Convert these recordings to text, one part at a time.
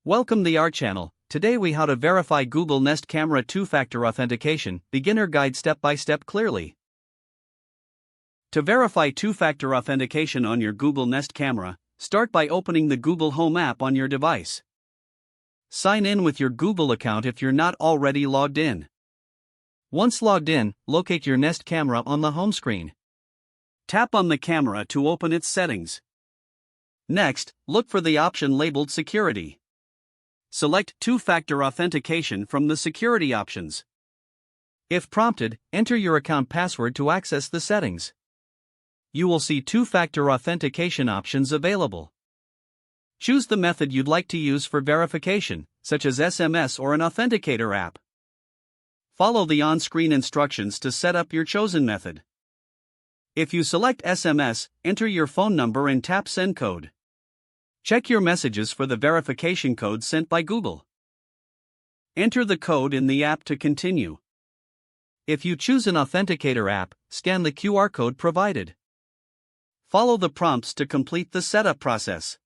Welcome to our channel. Today we how to verify Google Nest Camera two-factor authentication, beginner guide step-by-step clearly. To verify two-factor authentication on your Google Nest camera, start by opening the Google Home app on your device. Sign in with your Google account if you're not already logged in. Once logged in, locate your Nest camera on the home screen. Tap on the camera to open its settings. Next, look for the option labeled Security. Select Two-Factor Authentication from the security options. If prompted, enter your account password to access the settings. You will see two-factor authentication options available. Choose the method you'd like to use for verification, such as SMS or an authenticator app. Follow the on-screen instructions to set up your chosen method. If you select SMS, enter your phone number and tap Send Code. Check your messages for the verification code sent by Google. Enter the code in the app to continue. If you choose an authenticator app, scan the QR code provided. Follow the prompts to complete the setup process.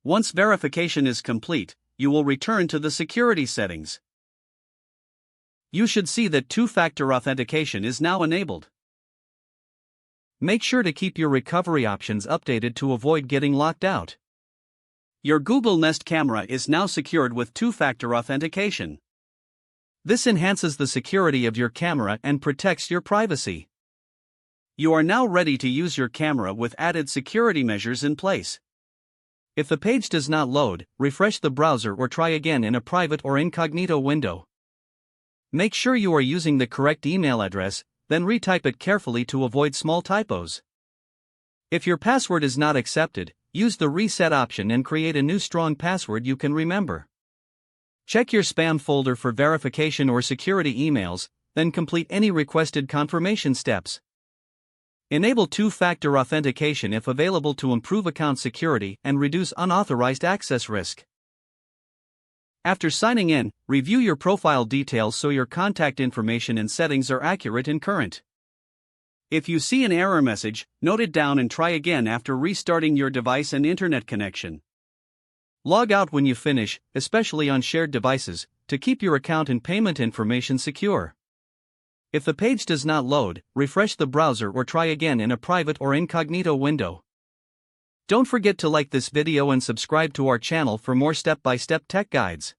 Once verification is complete, you will return to the security settings. You should see that two-factor authentication is now enabled. Make sure to keep your recovery options updated to avoid getting locked out. Your Google Nest camera is now secured with two-factor authentication. This enhances the security of your camera and protects your privacy. You are now ready to use your camera with added security measures in place. If the page does not load, refresh the browser or try again in a private or incognito window. Make sure you are using the correct email address, then retype it carefully to avoid small typos. If your password is not accepted, use the reset option and create a new strong password you can remember. Check your spam folder for verification or security emails, then complete any requested confirmation steps. Enable two-factor authentication if available to improve account security and reduce unauthorized access risk. After signing in, review your profile details so your contact information and settings are accurate and current. If you see an error message, note it down and try again after restarting your device and internet connection. Log out when you finish, especially on shared devices, to keep your account and payment information secure. If the page does not load, refresh the browser or try again in a private or incognito window. Don't forget to like this video and subscribe to our channel for more step-by-step tech guides.